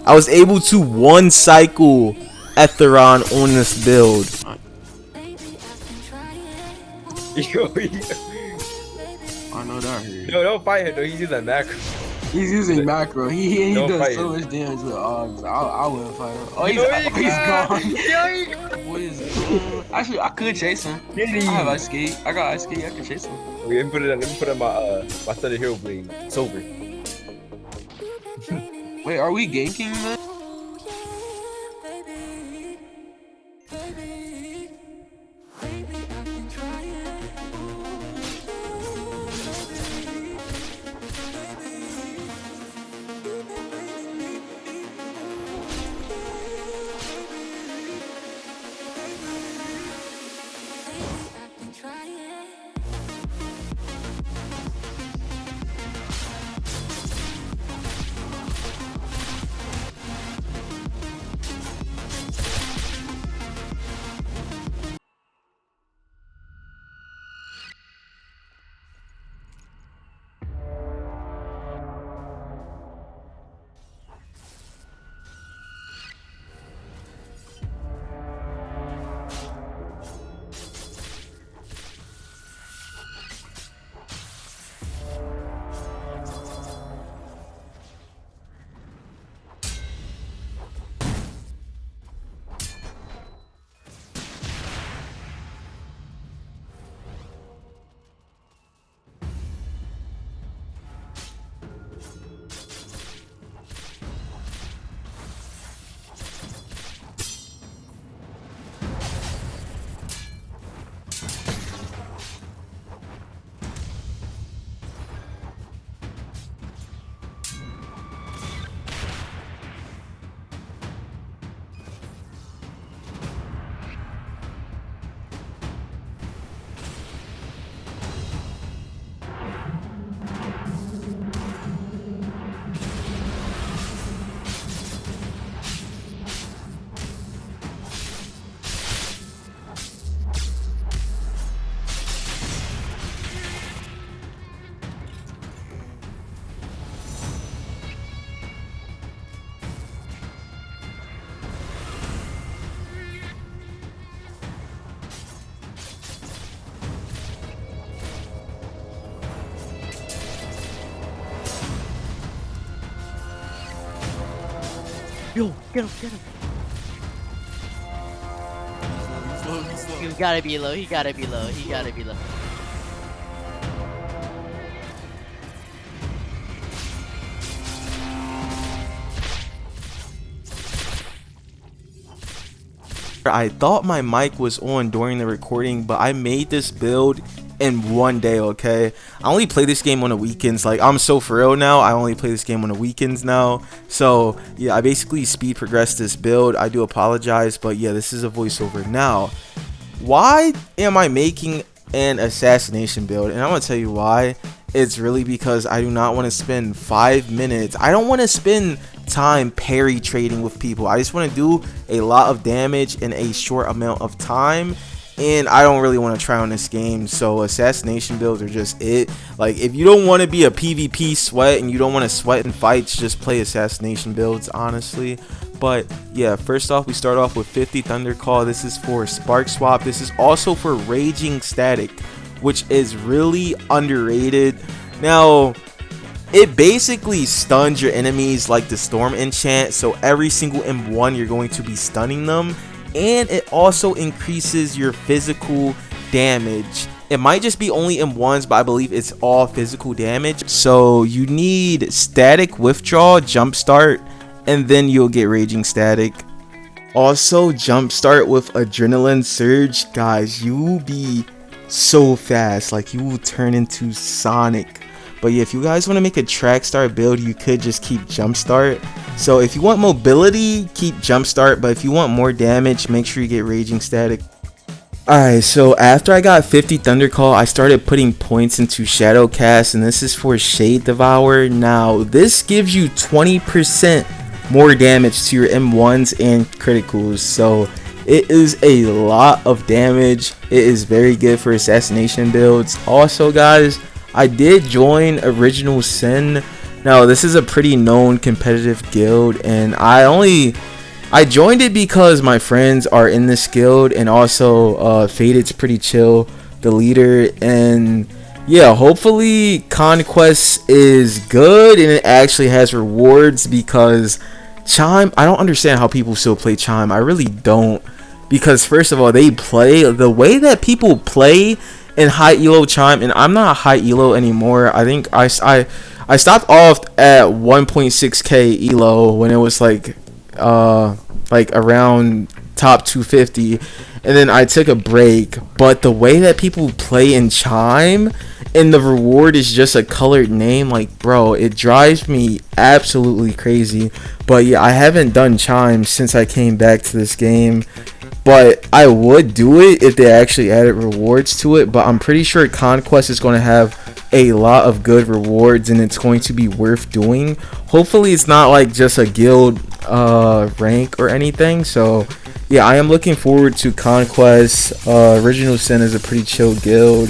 I was able to one cycle Etheron on this build. Yo, I know that hurt. no, don't fight him though. He's using macro. He's using macro. He Don't does fight so him. much damage with Augs. I wouldn't fight him. Oh, he's gone. What is actually, I could chase him. I have ice skate. I got ice skate. I can chase him. Okay, let me put in my Thunder Hero Blade. Sober. Wait, are we ganking then? Yo, get him, get him. He gotta be low, he gotta be low, he gotta be low. I thought my mic was on during the recording, but I made this build in one day, okay? I only play this game on the weekends. Like, I'm so for real now. I only play this game on the weekends now. So, yeah, I basically speed progressed this build. I do apologize, but yeah, this is a voiceover. Now, why am I making an assassination build? And I'm gonna tell you why. It's really because I do not want to spend 5 minutes. I don't want to spend time parry trading with people. I just want to do a lot of damage in a short amount of time, and I don't really want to try on this game. So assassination builds are just it. Like, if you don't want to be a PvP sweat and you don't want to sweat in fights, just play assassination builds, honestly. But yeah, first off, we start off with 50 Thunder Call. This is for Spark Swap. This is also for Raging Static, which is really underrated. Now, it basically stuns your enemies like the Storm enchant, so every single M1 you're going to be stunning them, and it also increases your physical damage. It might just be only M1s, but I believe it's all physical damage. So you need Static Withdraw, Jumpstart, and then you'll get Raging Static. Also, Jumpstart with Adrenaline Surge. Guys, you will be so fast, like you will turn into Sonic. But yeah, if you guys want to make a track start build, you could just keep Jumpstart. So if you want mobility, keep Jumpstart, but if you want more damage, make sure you get Raging Static. Alright, so after I got 50 Thunder Call, I started putting points into Shadow Cast, and this is for Shade Devour. Now, this gives you 20% more damage to your M1s and criticals, so it is a lot of damage. It is very good for assassination builds. Also, guys, I did join Original Sin Now this is a pretty known competitive guild, and I joined it because my friends are in this guild, and also Faded's pretty chill, the leader. And yeah, hopefully Conquest is good and it actually has rewards, because Chime, I don't understand how people still play Chime. I really don't, because first of all, they play the way that people play in high elo Chime, and I'm not high elo anymore. I think I stopped off at 1.6k elo when it was like around top 250, and then I took a break. But the way that people play in Chime, and the reward is just a colored name, like, bro, it drives me absolutely crazy. But yeah, I haven't done Chime since I came back to this game, but I would do it if they actually added rewards to it. But I'm pretty sure Conquest is going to have a lot of good rewards, and it's going to be worth doing. Hopefully it's not like just a guild rank or anything. So yeah, I am looking forward to Conquest. Original Sin is a pretty chill guild.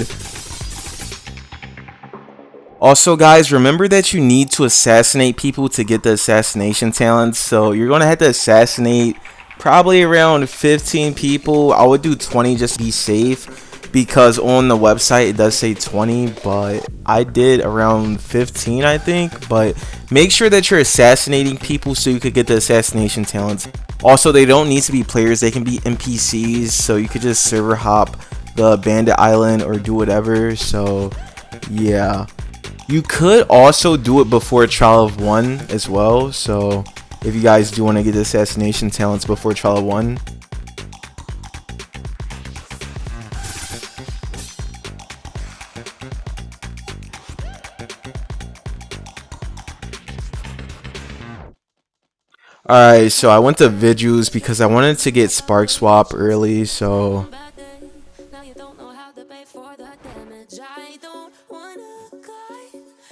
Also guys, remember that you need to assassinate people to get the assassination talents. So you're going to have to assassinate probably around 15 people. I would do 20 just to be safe, because on the website it does say 20, but I did around 15 I think. But make sure that you're assassinating people so you could get the assassination talents. Also, they don't need to be players, they can be NPCs, so you could just server hop the bandit island or do whatever. So yeah, you could also do it before Trial of 1 as well. So if you guys do want to get the assassination talents before Trial of 1. Alright, so I went to Vigils because I wanted to get Spark Swap early, so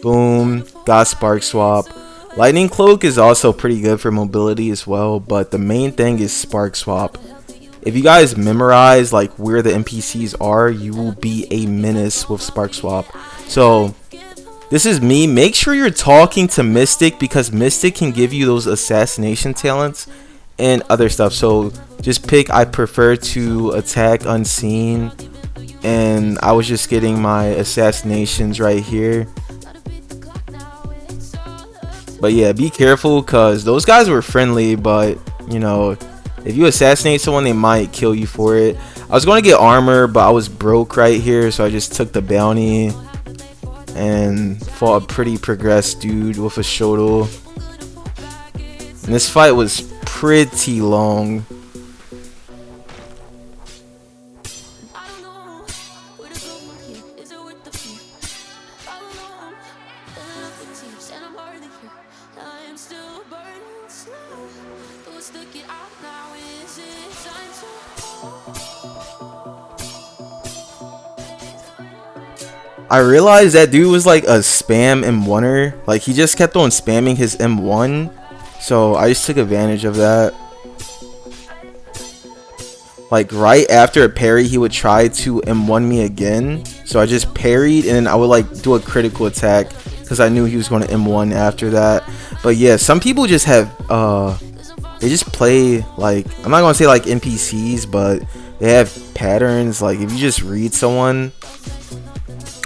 boom, got Spark Swap. Lightning Cloak is also pretty good for mobility as well, but the main thing is Spark Swap. If you guys memorize like where the NPCs are, you will be a menace with Spark Swap. So this is me. Make sure you're talking to Mystic, because Mystic can give you those assassination talents and other stuff. So just pick, I prefer to attack unseen, and I was just getting my assassinations right here. But yeah, be careful, because those guys were friendly, but you know, if you assassinate someone, they might kill you for it. I was going to get armor, but I was broke right here, so I just took the bounty and fought a pretty progressed dude with a shuttle. And this fight was pretty long. I realized that dude was like a spam M1er. Like, he just kept on spamming his M1. So I just took advantage of that. Like, right after a parry, he would try to M1 me again. So I just parried, and then I would like do a critical attack, because I knew he was going to M1 after that. But yeah, some people just have they just play like, I'm not going to say like NPCs, but they have patterns. Like, if you just read someone.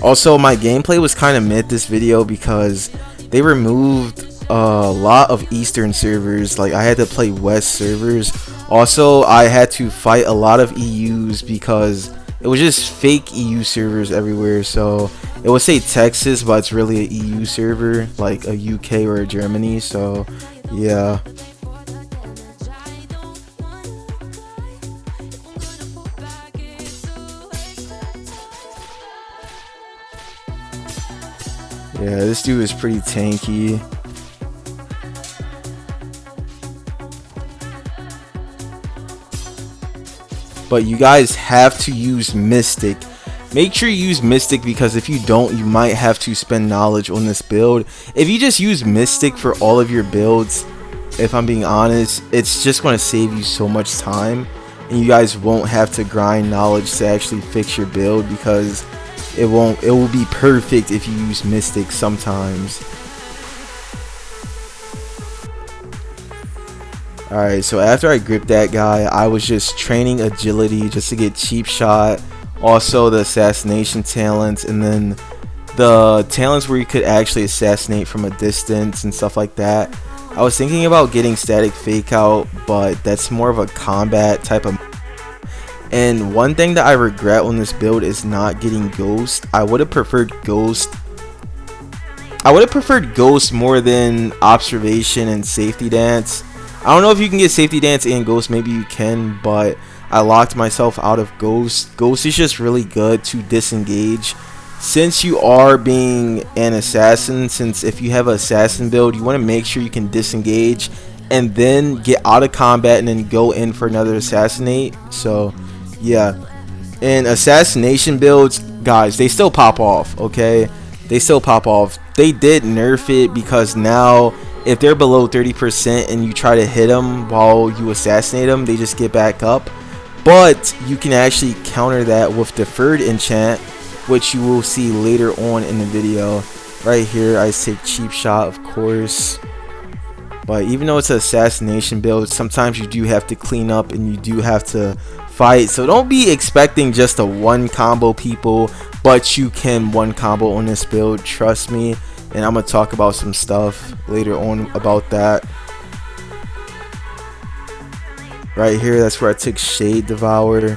Also, my gameplay was kind of mid this video because they removed a lot of Eastern servers. Like, I had to play West servers. Also, I had to fight a lot of EUs because it was just fake EU servers everywhere. So it would say Texas, but it's really a EU server, like a UK or a Germany. So yeah. Yeah, this dude is pretty tanky. But you guys have to use Mystic. Make sure you use Mystic, because if you don't, you might have to spend knowledge on this build. If you just use Mystic for all of your builds, if I'm being honest, it's just going to save you so much time. And you guys won't have to grind knowledge to actually fix your build, because it will be perfect if you use Mystic sometimes. Alright, so after I gripped that guy, I was just training agility just to get cheap shot, also the assassination talents, and then the talents where you could actually assassinate from a distance and stuff like that. I was thinking about getting static fake out, but that's more of a combat type of. And one thing that I regret on this build is not getting ghost. I would have preferred ghost more than observation and safety dance. I don't know if you can get safety dance and ghost, maybe you can, but I locked myself out of ghost. Ghost is just really good to disengage since you are being an assassin. Since if you have an assassin build, you want to make sure you can disengage and then get out of combat and then go in for another assassinate. So yeah, and assassination builds, guys, they still pop off. Okay, they still pop off. They did nerf it because now if they're below 30% and you try to hit them while you assassinate them, they just get back up. But you can actually counter that with deferred enchant, which you will see later on in the video. Right here I say cheap shot, of course, but even though it's an assassination build, sometimes you do have to clean up and you do have to fight. So don't be expecting just a one combo, people, but you can one combo on this build, trust me. And I'm gonna talk about some stuff later on about that. Right here, that's where I took Shade Devour.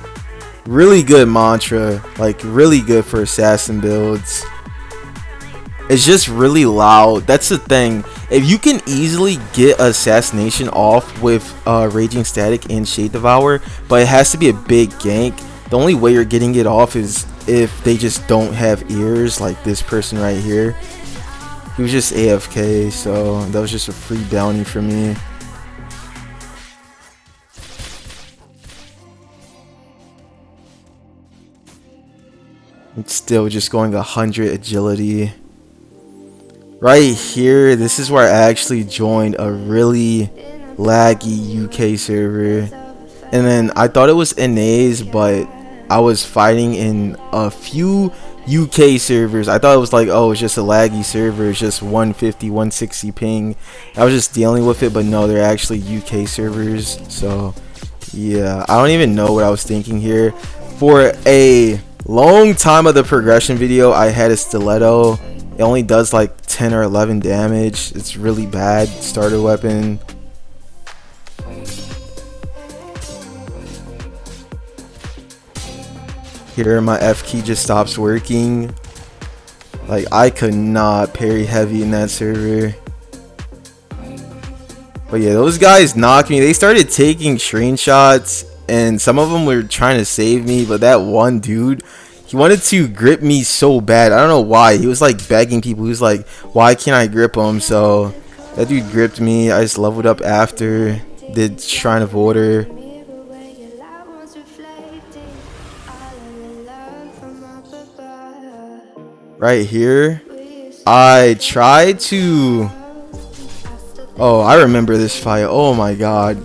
Really good mantra, like really good for assassin builds. It's just really loud. That's the thing. If you can easily get assassination off with Raging Static and Shade Devour, but it has to be a big gank. The only way you're getting it off is if they just don't have ears, like this person right here. He was just AFK, so that was just a free bounty for me. It's still just going 100 agility. Right here, this is where I actually joined a really laggy UK server. And then I thought it was NA's, but I was fighting in a few UK servers. I thought it was like, oh, it's just a laggy server, it's just 150 160 ping. I was just dealing with it, but no, they're actually UK servers. So yeah, I don't even know what I was thinking here. For a long time of the progression video, I had a stiletto. It only does like 10 or 11 damage. It's really bad starter weapon. Here my F key just stops working. Like I could not parry heavy in that server. But yeah, those guys knocked me. They started taking screenshots and some of them were trying to save me, but that one dude, he wanted to grip me so bad. I don't know why. He was like begging people. He was like, why can't I grip him? So that dude gripped me. I just leveled up after, did Shrine of Order. Right here, I tried to, oh, I remember this fight. Oh my god,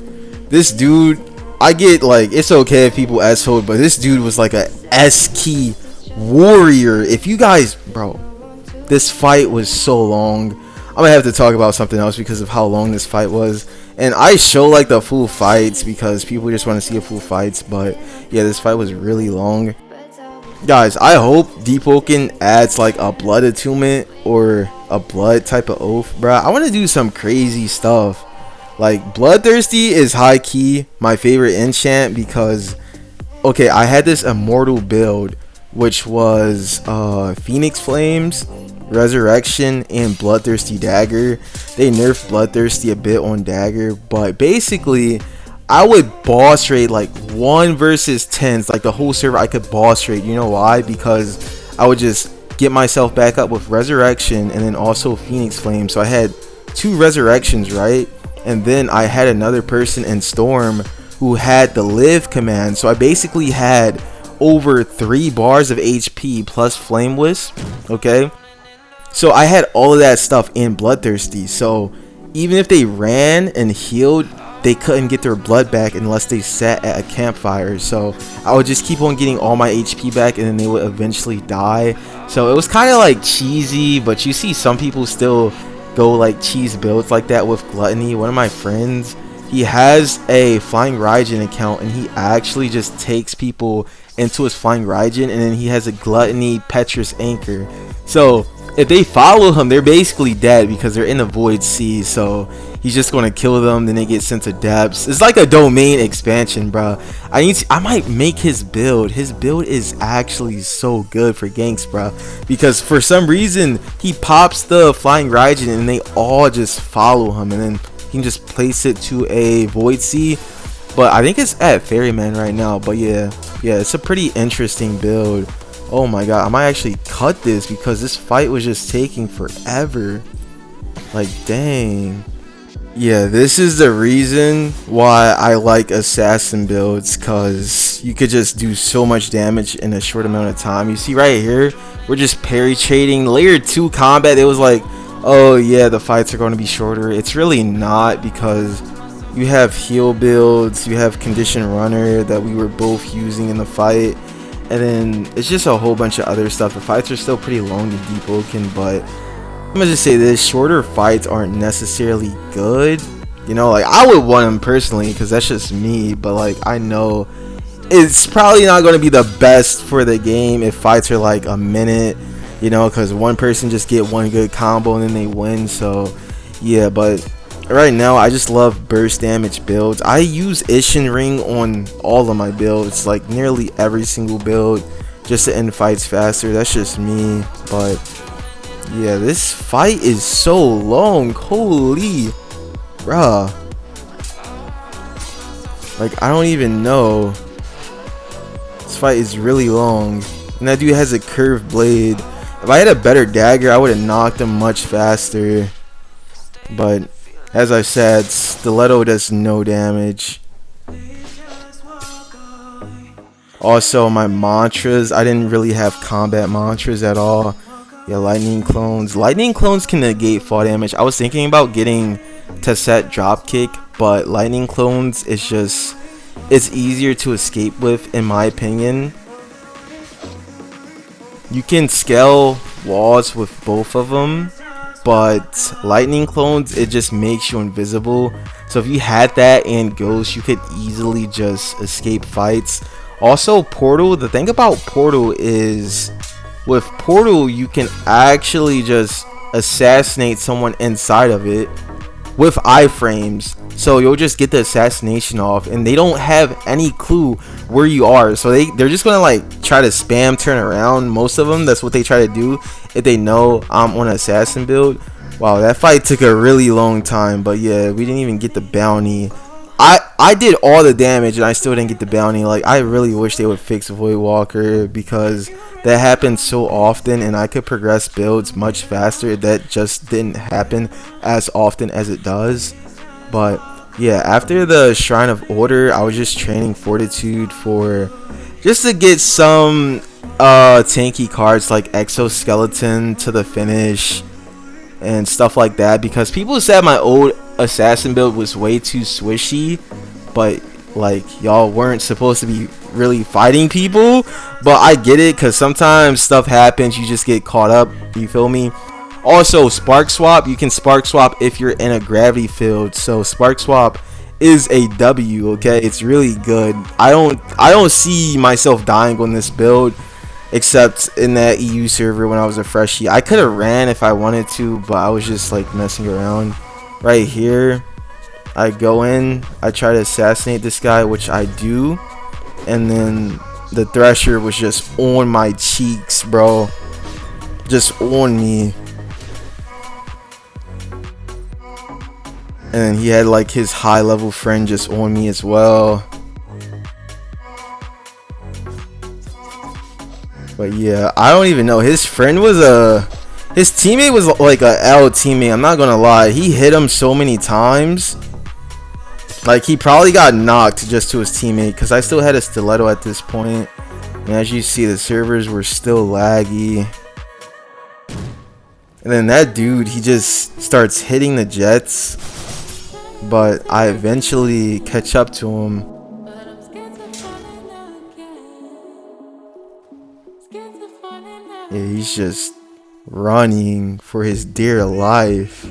this dude, I get like, it's okay if people S-hold, but this dude was like a S-key warrior. If you guys, bro, this fight was so long. I'm gonna have to talk about something else because of how long this fight was. And I show like the full fights because people just want to see the full fights, but yeah, this fight was really long. Guys, I hope Deepwoken adds like a blood attunement or a blood type of oath, bruh. I want to do some crazy stuff. Like Bloodthirsty is high key my favorite enchant because, okay, I had this immortal build which was Phoenix Flames, Resurrection, and Bloodthirsty Dagger. They nerfed Bloodthirsty a bit on Dagger, but basically I would boss raid like 1 versus 10s, like the whole server I could boss raid. You know why? Because I would just get myself back up with Resurrection and then also Phoenix Flame. So I had 2 Resurrections, right? And then I had another person in Storm who had the live command. So I basically had over 3 bars of HP plus Flame Wisp, okay? So I had all of that stuff in Bloodthirsty. So even if they ran and healed, they couldn't get their blood back unless they sat at a campfire. So I would just keep on getting all my HP back and then they would eventually die. So it was kind of like cheesy, but you see some people still go like cheese builds like that with Gluttony. One of my friends, he has a Flying Raijin account, and he actually just takes people into his Flying Raijin, and then he has a Gluttony Petrus Anchor. So if they follow him, they're basically dead because they're in the Void Sea. So he's just gonna kill them, then they get sent to depths. It's like a domain expansion, bro. I might make his build. His build is actually so good for ganks, bro, because for some reason he pops the Flying Raijin and they all just follow him, and then he can just place it to a Void Sea. But I think it's at Ferryman right now. But yeah, it's a pretty interesting build. Oh my god, I might actually cut this because this fight was just taking forever. Like, dang. Yeah, this is the reason why I like assassin builds, because you could just do so much damage in a short amount of time. You see right here, we're just parry trading. Layer 2 combat, it was like, oh yeah, the fights are going to be shorter. It's really not, because you have heal builds, you have condition runner that we were both using in the fight, and then it's just a whole bunch of other stuff. The fights are still pretty long in Deepwoken, but I'm gonna just say this: shorter fights aren't necessarily good. You know, like, I would want them personally because that's just me, but like, I know it's probably not going to be the best for the game if fights are like a minute, you know, because one person just get one good combo and then they win. So yeah, but right now I just love burst damage builds. I use Ishin Ring on all of my builds, like nearly every single build, just to end fights faster. That's just me. But yeah, this fight is so long. Holy bruh, like, I don't even know. This fight is really long, and that dude has a curved blade. If I had a better dagger, I would have knocked him much faster. But as I said, stiletto does no damage. Also, my mantras, I didn't really have combat mantras at all. Yeah, lightning clones. Lightning clones can negate fall damage. I was thinking about getting Tesset dropkick, but lightning clones is just, it's easier to escape with, in my opinion. You can scale walls with both of them, but lightning clones, it just makes you invisible. So if you had that and ghost, you could easily just escape fights. Also, portal, the thing about portal is, with portal you can actually just assassinate someone inside of it with iframes. So you'll just get the assassination off, and they don't have any clue where you are. So they're just gonna like try to spam turn around. Most of them, that's what they try to do if they know I'm on an assassin build. Wow, that fight took a really long time. But yeah, we didn't even get the bounty. I did all the damage and I still didn't get the bounty. Like, I really wish they would fix Void Walker, because that happens so often and I could progress builds much faster. That just didn't happen as often as it does. But yeah, after the Shrine of Order, I was just training Fortitude for just to get some tanky cards like Exoskeleton to the finish and stuff like that, because people said my old assassin build was way too swishy, but like, y'all weren't supposed to be really fighting people. But I get it, because sometimes stuff happens, you just get caught up, you feel me? Also, spark swap, you can spark swap if you're in a gravity field. So spark swap is a W, okay? It's really good. I don't see myself dying on this build, except in that EU server when I was a freshie. I could have ran if I wanted to, but I was just like messing around. Right here, I go in, I try to assassinate this guy, which I do, and then the Thresher was just on my cheeks, bro, just on me. And then he had like his high level friend just on me as well. But yeah, I don't even know, his friend was his teammate was like a L teammate, I'm not gonna lie. He hit him so many times. Like, he probably got knocked just to his teammate, because I still had a stiletto at this point. And as you see, the servers were still laggy. And then that dude, he just starts hitting the jets. But I eventually catch up to him. Yeah, he's just running for his dear life.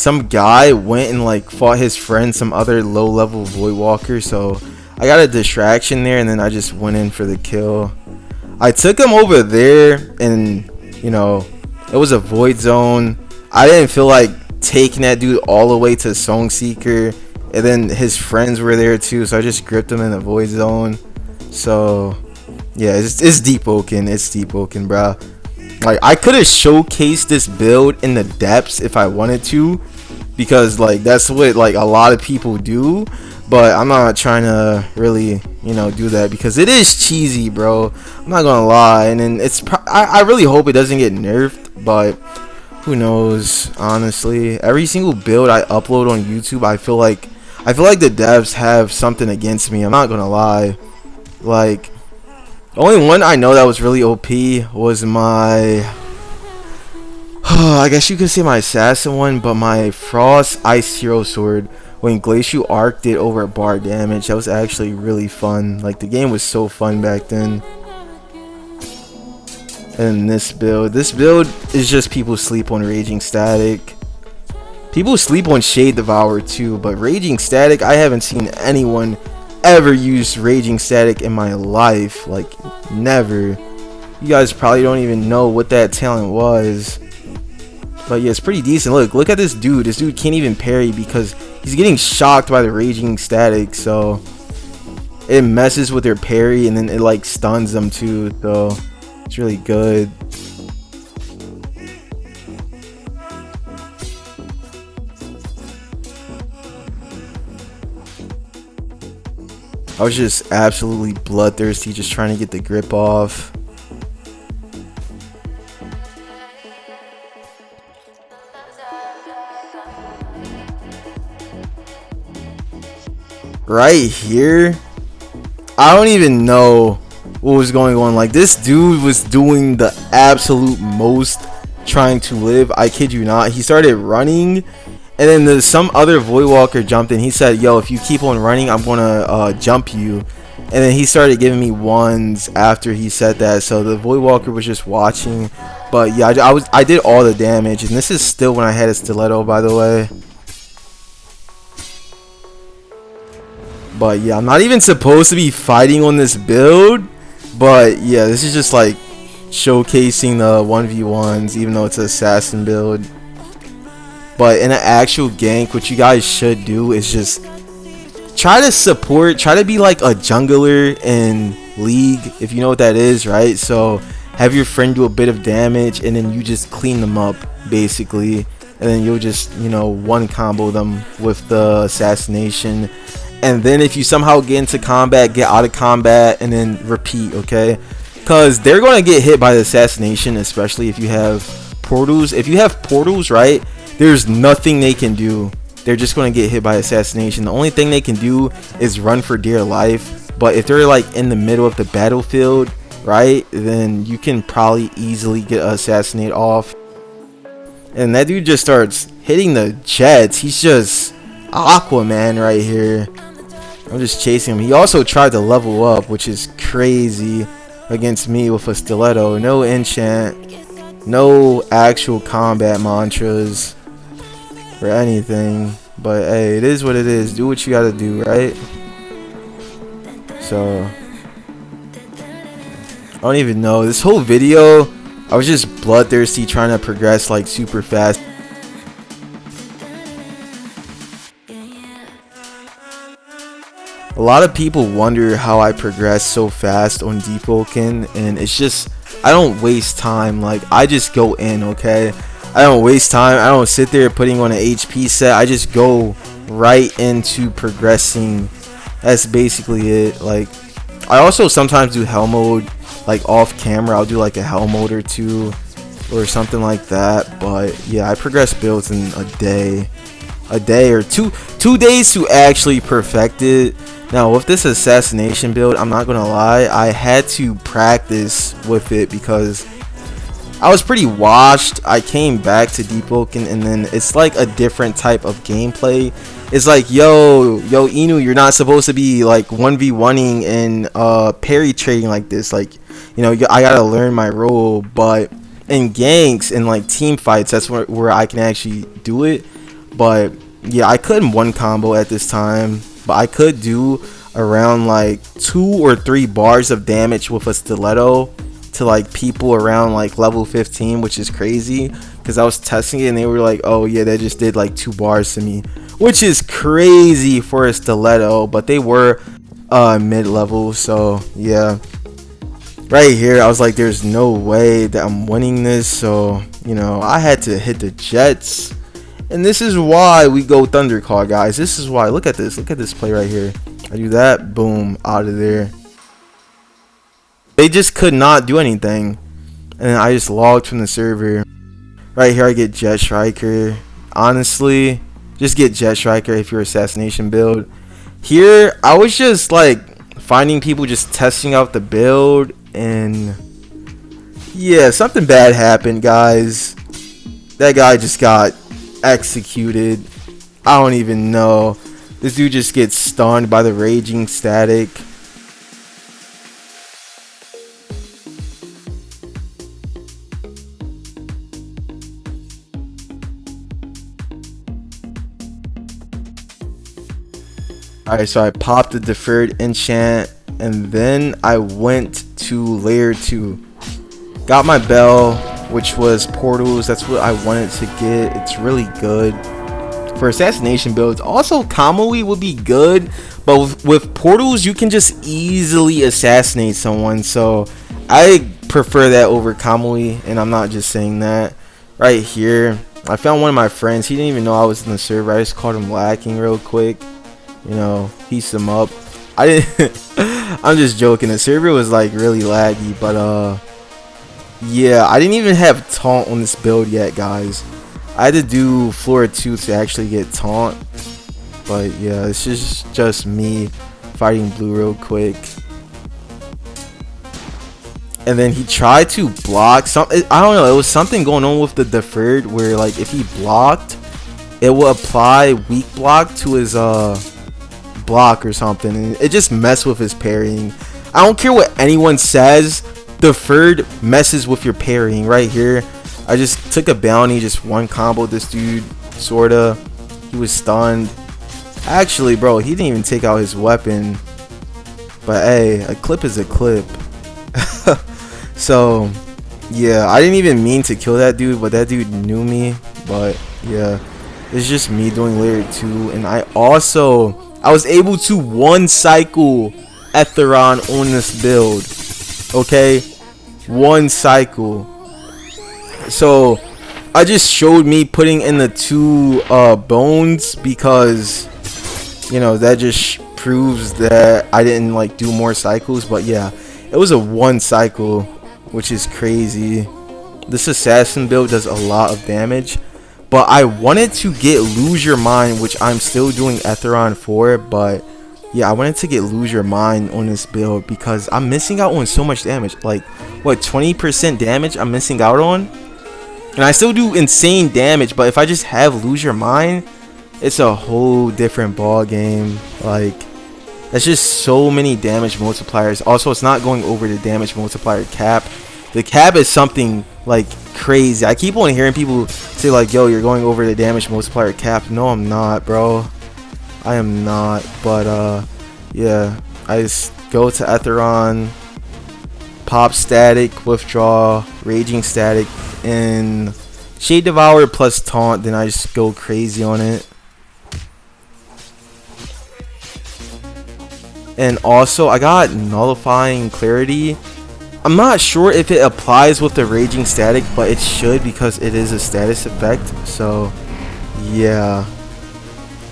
some guy went and like fought his friend, some other low level void walker, so I got a distraction there and then I just went in for the kill. I took him over there and you know it was a void zone. I didn't feel like taking that dude all the way to Song Seeker, and then his friends were there too, so I just gripped him in the void zone. So yeah, it's Deepwoken. It's Deepwoken, bro. Like I could have showcased this build in the depths if I wanted to, because like that's what like a lot of people do, but I'm not trying to really, you know, do that because it is cheesy, bro. I'm not gonna lie, and then I really hope it doesn't get nerfed, but who knows? Honestly, every single build I upload on YouTube, I feel like the devs have something against me. I'm not gonna lie. Like the only one I know that was really OP was my I guess you could say my assassin one, but my Frost Ice Hero Sword when Glacial Arc did over bar damage. That was actually really fun. Like the game was so fun back then. And this build is just people sleep on Raging Static. People sleep on Shade Devourer too, but Raging Static, I haven't seen anyone ever use Raging Static in my life. Like never. You guys probably don't even know what that talent was. But yeah, it's pretty decent. Look at this dude. This dude can't even parry because he's getting shocked by the Raging Static, so it messes with their parry and then it like stuns them too, so it's really good. I was just absolutely bloodthirsty, just trying to get the grip off. Right here, I don't even know what was going on. Like this dude was doing the absolute most trying to live. I kid you not. He started running, and then there's some other void walker jumped in. He said, yo, if you keep on running, I'm gonna jump you. And then he started giving me ones after he said that, so the void walker was just watching. But yeah, I did all the damage, and this is still when I had a stiletto, by the way. But yeah, I'm not even supposed to be fighting on this build, but yeah, this is just like showcasing the 1v1s, even though it's an assassin build. But in an actual gank, what you guys should do is just try to support, try to be like a jungler in League, if you know what that is, right? So have your friend do a bit of damage and then you just clean them up basically, and then you'll just, you know, one combo them with the assassination. And then if you somehow get into combat, get out of combat, and then repeat, okay? Because they're going to get hit by the assassination, especially if you have portals. If you have portals, right, there's nothing they can do. They're just going to get hit by assassination. The only thing they can do is run for dear life. But if they're like in the middle of the battlefield, right, then you can probably easily get assassinated off. And that dude just starts hitting the jets. He's just Aquaman right here. I'm just chasing him. He also tried to level up, which is crazy, against me with a stiletto. No enchant, no actual combat mantras or anything. But hey, it is what it is. Do what you gotta do, right? So I don't even know. This whole video, I was just bloodthirsty, trying to progress like super fast. A lot of people wonder how I progress so fast on Deepwoken, and it's just I don't waste time. Like I just go in, okay? I don't waste time. I don't sit there putting on an HP set. I just go right into progressing. That's basically it. Like I also sometimes do hell mode, like off camera. I'll do like a hell mode or two or something like that. But yeah, I progress builds in a day or two days to actually perfect it. Now with this assassination build, I'm not gonna lie, I had to practice with it because I was pretty washed. I came back to Deepwoken and then it's like a different type of gameplay. It's like yo Inu, you're not supposed to be like 1v1ing and parry trading like this. Like, you know, I gotta learn my role. But in ganks and like team fights, that's where I can actually do it. But yeah, I couldn't one combo at this time, but I could do around like 2 or 3 bars of damage with a stiletto to like people around like level 15, which is crazy because I was testing it and they were like, oh yeah, that just did like 2 bars to me, which is crazy for a stiletto, but they were mid-level. So yeah, right here I was like, there's no way that I'm winning this, so you know, I had to hit the jets. And this is why we go Thunderclaw, guys. This is why. Look at this play right here. I do that, boom, out of there. They just could not do anything, and I just logged from the server. Right here I get Jet Striker. Honestly, just get Jet Striker if you're assassination build. Here I was just like finding people just testing out the build, and yeah, something bad happened, guys. That guy just got executed. I don't even know. This dude just gets stunned by the raging static. Alright, so I popped the deferred enchant, and then I went to layer 2. Got my bell, which was portals. That's what I wanted to get. It's really good for assassination builds. Also, Kamui would be good, but with portals you can just easily assassinate someone, so I prefer that over Kamui, and I'm not just saying that. Right here I found one of my friends. He didn't even know I was in the server. I just called him lacking real quick, you know, piece him up. I didn't I'm just joking. The server was like really laggy, but yeah, I didn't even have taunt on this build yet, guys. I had to do floor 2 to actually get taunt. But yeah, it's just me fighting blue real quick. And then he tried to block something. I don't know, it was something going on with the deferred where like if he blocked, it will apply weak block to his block or something, and it just messed with his parrying. I don't care what anyone says, deferred messes with your parrying. Right here I just took a bounty, just one combo this dude, sorta. He was stunned. Actually, bro, he didn't even take out his weapon, but hey, a clip is a clip. So yeah, I didn't even mean to kill that dude, but that dude knew me. But yeah, it's just me doing layer 2, and I was able to one cycle Etheron on this build. Okay, one cycle. So I just showed me putting in the 2 bones because, you know, that just proves that I didn't like do more cycles. But yeah, it was a 1 cycle, which is crazy. This assassin build does a lot of damage, but I wanted to get Lose Your Mind, which I'm still doing Etheron for. But yeah, I wanted to get Lose Your Mind on this build because I'm missing out on so much damage. Like, what, 20% damage I'm missing out on? And I still do insane damage, but if I just have Lose Your Mind, it's a whole different ball game. Like, that's just so many damage multipliers. Also, it's not going over the damage multiplier cap. The cap is something like crazy. I keep on hearing people say like, yo, you're going over the damage multiplier cap. No, I'm not, bro. I am not. But yeah, I just go to Etheron, pop static, withdraw, raging static, and Shade Devour plus taunt. Then I just go crazy on it. And also I got nullifying clarity. I'm not sure if it applies with the raging static, but it should because it is a status effect. So yeah,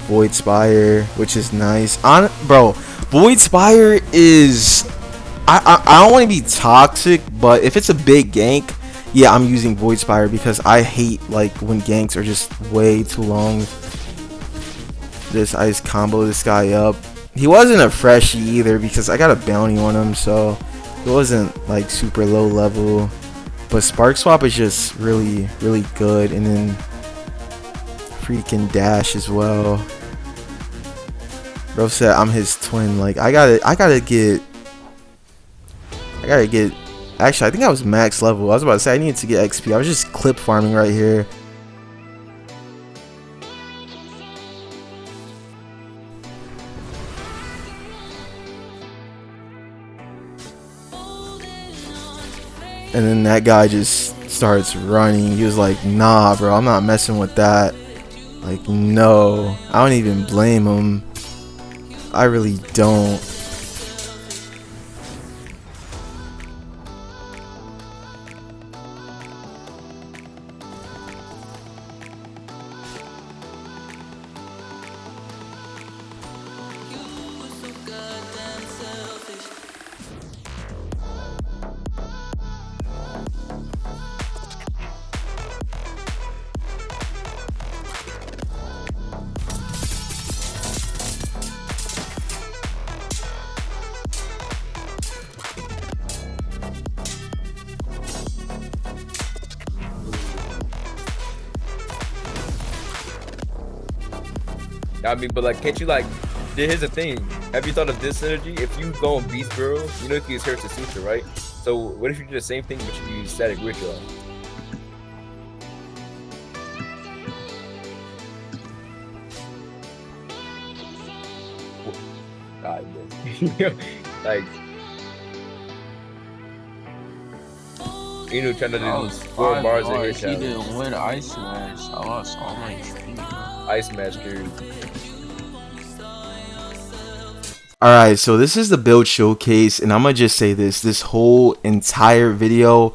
Void Spire, which is nice. Bro, Void Spire is, I don't want to be toxic, but if it's a big gank, yeah, I'm using Void Spire because I hate like when ganks are just way too long. I just combo this guy up. He wasn't a freshie either because I got a bounty on him, so it wasn't like super low level. But Spark Swap is just really, really good, and then freaking dash as well. Bro said I'm his twin. Like I gotta get. Actually, I think I was max level. I was about to say I needed to get XP. I was just clip farming right here. And then that guy just starts running. He was like, nah, bro, I'm not messing with that. Like, no. I don't even blame him. I really don't. I mean, but like, can't you like? Here's the thing. Have you thought of this synergy? If you go on Beast Burrow, you know you can use Hair Sutra, right? So what if you do the same thing but you use Static Ritual? God, like, you know, trying to do 4 bars in his He challenge. didn't win Ice Match. I lost all my XP, bro. Ice Match, dude. Alright, so this is the build showcase, and I'm gonna just say this whole entire video,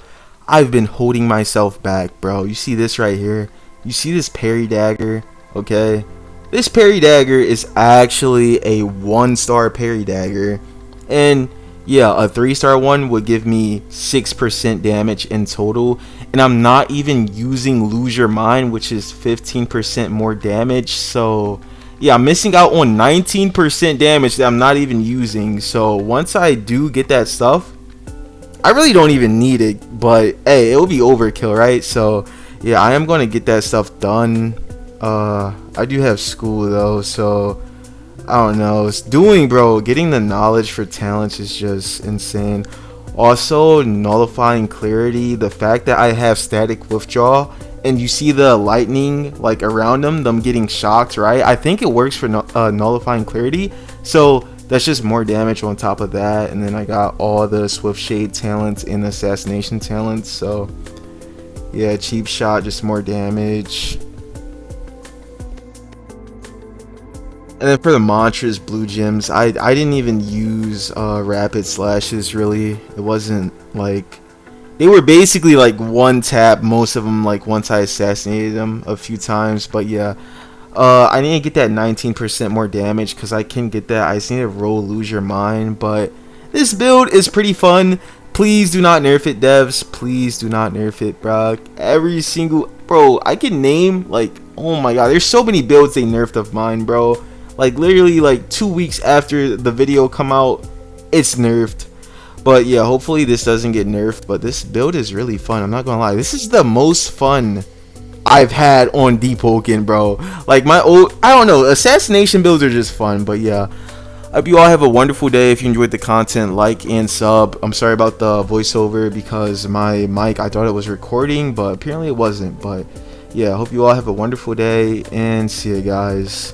I've been holding myself back, bro. You see this right here? You see this parry dagger? Okay, this parry dagger is actually a 1-star parry dagger, and yeah, a 3-star one would give me 6% damage in total, and I'm not even using Lose Your Mind, which is 15% more damage. So yeah, I'm missing out on 19% damage that I'm not even using. So once I do get that stuff, I really don't even need it, but hey, it'll be overkill, right? So yeah, I am going to get that stuff done. I do have school though, so I don't know. It's getting the knowledge for talents is just insane. Also, nullifying clarity, the fact that I have static withdrawal and you see the lightning like around them getting shocked, right? I think it works for nullifying clarity, so that's just more damage on top of that. And then I got all the swift shade talents and assassination talents, so yeah, cheap shot, just more damage. And then for the mantras, blue gems, I didn't even use rapid slashes really. It wasn't like, they were basically like one tap, most of them, like once I assassinated them a few times. But yeah, I need to get that 19% more damage because I can get that. I just need to roll Lose Your Mind. But this build is pretty fun. Please do not nerf it, devs. Please do not nerf it, bro. Every single, bro, I can name like, oh my god, there's so many builds they nerfed of mine, bro. Like literally like 2 weeks after the video come out, it's nerfed. But yeah, hopefully this doesn't get nerfed. But this build is really fun, I'm not gonna lie. This is the most fun I've had on Deepwoken, bro. Like my old, I don't know, assassination builds are just fun. But yeah, I hope you all have a wonderful day. If you enjoyed the content, like and sub. I'm sorry about the voiceover because my mic, I thought it was recording, but apparently it wasn't. But yeah, I hope you all have a wonderful day and see you guys.